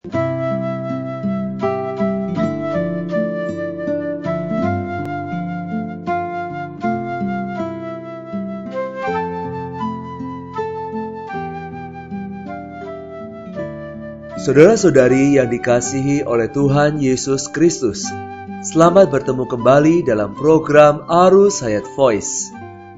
Saudara-saudari yang dikasihi oleh Tuhan Yesus Kristus, selamat bertemu kembali dalam program Arus Hayat Voice.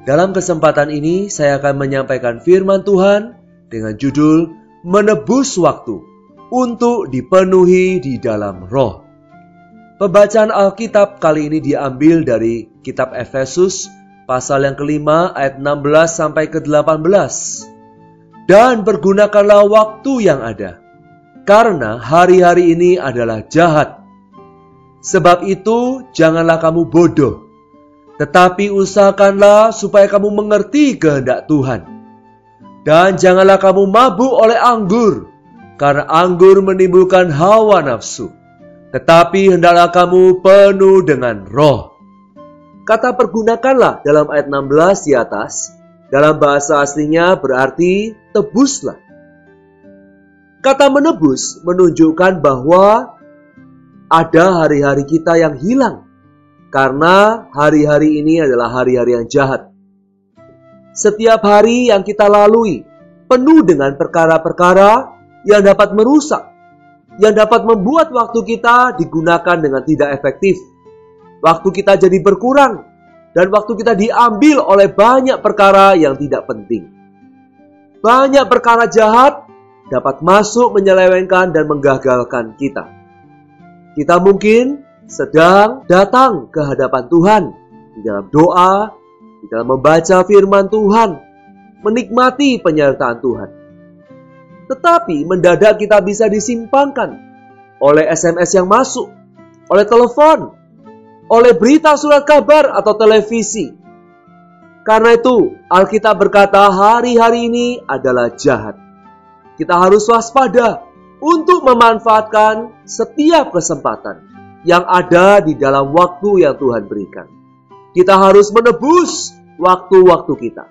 Dalam kesempatan ini saya akan menyampaikan firman Tuhan dengan judul Menebus Waktu untuk dipenuhi di dalam Roh. Pembacaan Alkitab kali ini diambil dari kitab Efesus pasal yang kelima ayat 16 sampai ke 18. Dan pergunakanlah waktu yang ada, karena hari-hari ini adalah jahat. Sebab itu janganlah kamu bodoh, tetapi usahakanlah supaya kamu mengerti kehendak Tuhan. Dan janganlah kamu mabuk oleh anggur, karena anggur menimbulkan hawa nafsu. Tetapi hendaklah kamu penuh dengan Roh. Kata pergunakanlah dalam ayat 16 di atas, dalam bahasa aslinya berarti tebuslah. Kata menebus menunjukkan bahwa ada hari-hari kita yang hilang, karena hari-hari ini adalah hari-hari yang jahat. Setiap hari yang kita lalui penuh dengan perkara-perkara yang dapat merusak, yang dapat membuat waktu kita digunakan dengan tidak efektif. Waktu kita jadi berkurang, dan waktu kita diambil oleh banyak perkara yang tidak penting. Banyak perkara jahat dapat masuk menyelewengkan dan menggagalkan kita. Kita mungkin sedang datang ke hadapan Tuhan di dalam doa, di dalam membaca firman Tuhan, menikmati penyertaan Tuhan. Tetapi mendadak kita bisa disimpangkan oleh SMS yang masuk, oleh telepon, oleh berita surat kabar atau televisi. Karena itu Alkitab berkata hari-hari ini adalah jahat. Kita harus waspada untuk memanfaatkan setiap kesempatan yang ada di dalam waktu yang Tuhan berikan. Kita harus menebus waktu-waktu kita.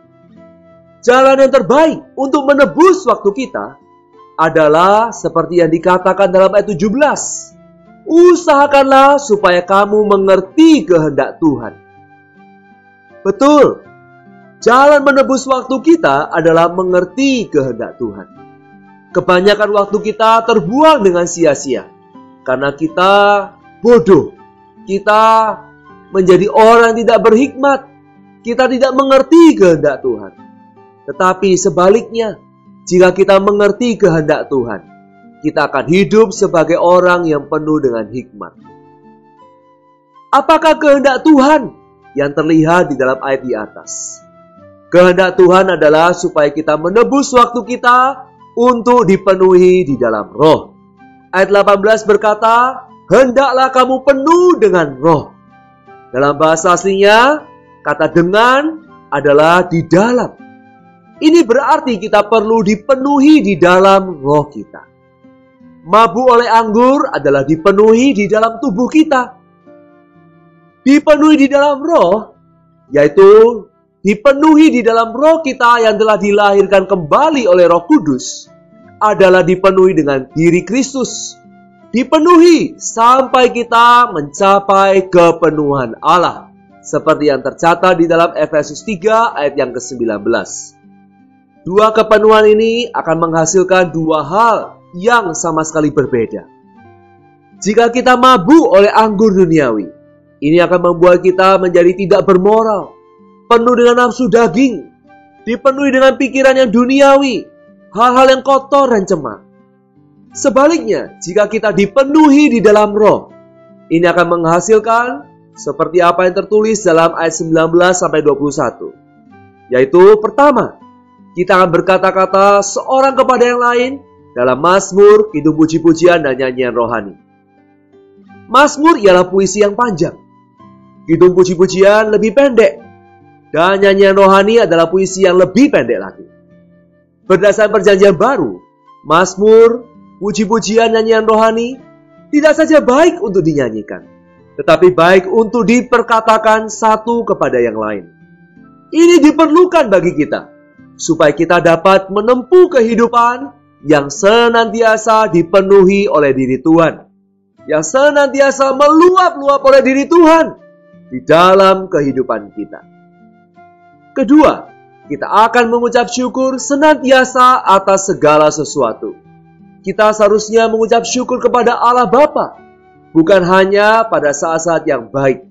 Jalan yang terbaik untuk menebus waktu kita adalah seperti yang dikatakan dalam ayat 17. Usahakanlah supaya kamu mengerti kehendak Tuhan. Betul, jalan menebus waktu kita adalah mengerti kehendak Tuhan. Kebanyakan waktu kita terbuang dengan sia-sia karena kita bodoh. Kita menjadi orang yang tidak berhikmat. Kita tidak mengerti kehendak Tuhan. Tetapi sebaliknya, jika kita mengerti kehendak Tuhan, kita akan hidup sebagai orang yang penuh dengan hikmat. Apakah kehendak Tuhan yang terlihat di dalam ayat di atas? Kehendak Tuhan adalah supaya kita menebus waktu kita untuk dipenuhi di dalam Roh. Ayat 18 berkata, hendaklah kamu penuh dengan Roh. Dalam bahasa aslinya, kata dengan adalah di dalam. Ini berarti kita perlu dipenuhi di dalam roh kita. Mabuk oleh anggur adalah dipenuhi di dalam tubuh kita. Dipenuhi di dalam roh, yaitu dipenuhi di dalam roh kita yang telah dilahirkan kembali oleh Roh Kudus, adalah dipenuhi dengan diri Kristus. Dipenuhi sampai kita mencapai kepenuhan Allah. Seperti yang tercatat di dalam Efesus 3 ayat yang ke-19. Dua kepenuhan ini akan menghasilkan dua hal yang sama sekali berbeda. Jika kita mabuk oleh anggur duniawi, ini akan membuat kita menjadi tidak bermoral, penuh dengan nafsu daging, dipenuhi dengan pikiran yang duniawi, hal-hal yang kotor dan cemar. Sebaliknya, jika kita dipenuhi di dalam roh, ini akan menghasilkan seperti apa yang tertulis dalam ayat 19-21. Yaitu pertama, kita akan berkata-kata seorang kepada yang lain dalam mazmur, kidung puji-pujian, dan nyanyian rohani. Mazmur ialah puisi yang panjang. Kidung puji-pujian lebih pendek. Dan nyanyian rohani adalah puisi yang lebih pendek lagi. Berdasarkan perjanjian baru, mazmur, puji-pujian, nyanyian rohani tidak saja baik untuk dinyanyikan, tetapi baik untuk diperkatakan satu kepada yang lain. Ini diperlukan bagi kita, supaya kita dapat menempuh kehidupan yang senantiasa dipenuhi oleh diri Tuhan, yang senantiasa meluap-luap oleh diri Tuhan di dalam kehidupan kita. Kedua, kita akan mengucap syukur senantiasa atas segala sesuatu. Kita seharusnya mengucap syukur kepada Allah Bapa, bukan hanya pada saat-saat yang baik,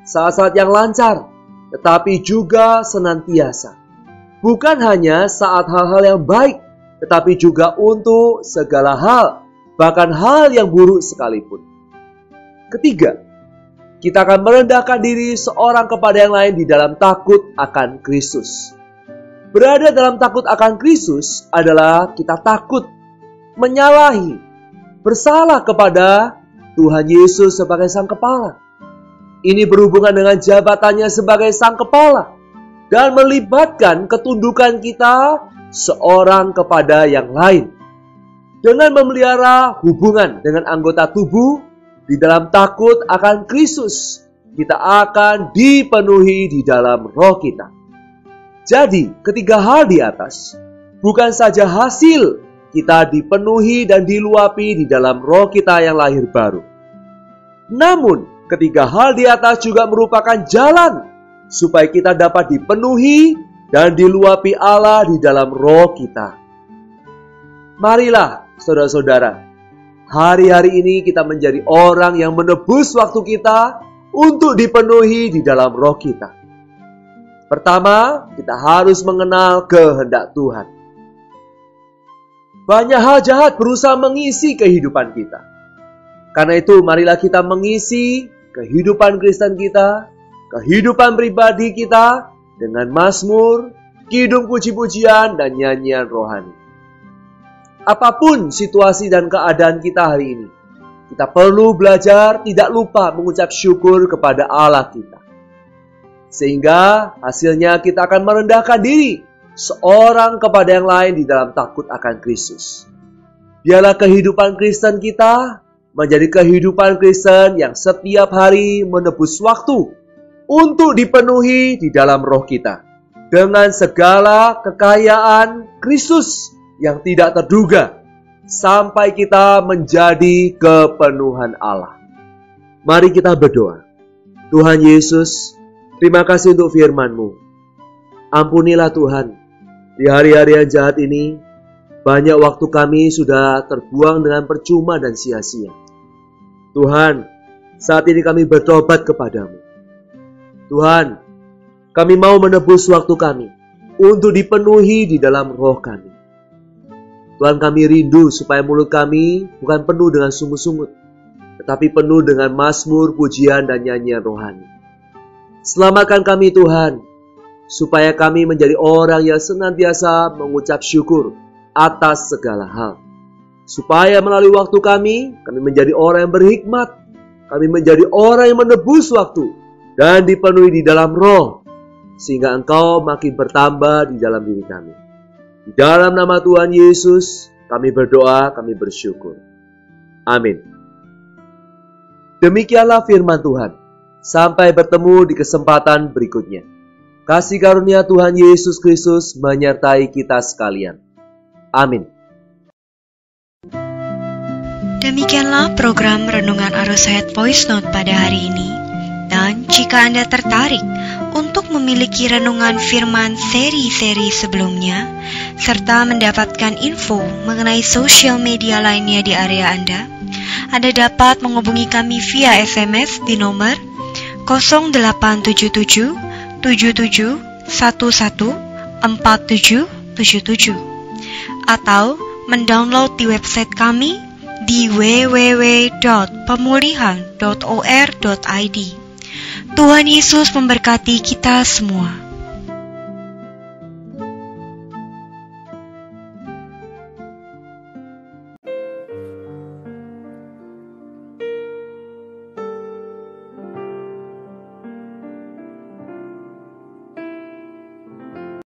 saat-saat yang lancar, tetapi juga senantiasa. Bukan hanya saat hal-hal yang baik, tetapi juga untuk segala hal, bahkan hal yang buruk sekalipun. Ketiga, kita akan merendahkan diri seorang kepada yang lain di dalam takut akan Kristus. Berada dalam takut akan Kristus adalah kita takut menyalahi, bersalah kepada Tuhan Yesus sebagai Sang Kepala. Ini berhubungan dengan jabatannya sebagai Sang Kepala dan melibatkan ketundukan kita seorang kepada yang lain. Dengan memelihara hubungan dengan anggota tubuh di dalam takut akan Kristus, kita akan dipenuhi di dalam roh kita. Jadi, ketiga hal di atas bukan saja hasil kita dipenuhi dan diluapi di dalam roh kita yang lahir baru. Namun, ketiga hal di atas juga merupakan jalan supaya kita dapat dipenuhi dan diluapi Allah di dalam roh kita. Marilah, saudara-saudara, hari-hari ini kita menjadi orang yang menebus waktu kita untuk dipenuhi di dalam roh kita. Pertama, kita harus mengenal kehendak Tuhan. Banyak hal jahat berusaha mengisi kehidupan kita. Karena itu, marilah kita mengisi kehidupan Kristen kita, kehidupan pribadi kita, dengan mazmur, kidung puji-pujian, dan nyanyian rohani. Apapun situasi dan keadaan kita hari ini, kita perlu belajar tidak lupa mengucap syukur kepada Allah kita. Sehingga hasilnya kita akan merendahkan diri seorang kepada yang lain di dalam takut akan Kristus. Biarlah kehidupan Kristen kita menjadi kehidupan Kristen yang setiap hari menebus waktu untuk dipenuhi di dalam roh kita dengan segala kekayaan Kristus yang tidak terduga sampai kita menjadi kepenuhan Allah. Mari kita berdoa. Tuhan Yesus, terima kasih untuk firman-Mu. Ampunilah Tuhan, di hari-hari yang jahat ini, banyak waktu kami sudah terbuang dengan percuma dan sia-sia. Tuhan, saat ini kami bertobat kepadamu. Tuhan, kami mau menebus waktu kami untuk dipenuhi di dalam roh kami. Tuhan, kami rindu supaya mulut kami bukan penuh dengan sungut-sungut, tetapi penuh dengan mazmur, pujian, dan nyanyian rohani. Selamatkan kami Tuhan, supaya kami menjadi orang yang senantiasa mengucap syukur atas segala hal. Supaya melalui waktu kami menjadi orang yang berhikmat, kami menjadi orang yang menebus waktu dan dipenuhi di dalam roh, sehingga Engkau makin bertambah di dalam diri kami. Di dalam nama Tuhan Yesus, kami berdoa, kami bersyukur. Amin. Demikianlah firman Tuhan. Sampai bertemu di kesempatan berikutnya. Kasih karunia Tuhan Yesus Kristus menyertai kita sekalian. Amin. Demikianlah program Renungan Arus Hayat Voice Note pada hari ini. Dan jika Anda tertarik untuk memiliki renungan firman seri-seri sebelumnya, serta mendapatkan info mengenai sosial media lainnya di area Anda dapat menghubungi kami via SMS di nomor 0877 77114777 atau mendownload di website kami di www.pemulihan.or.id. Tuhan Yesus memberkati kita semua.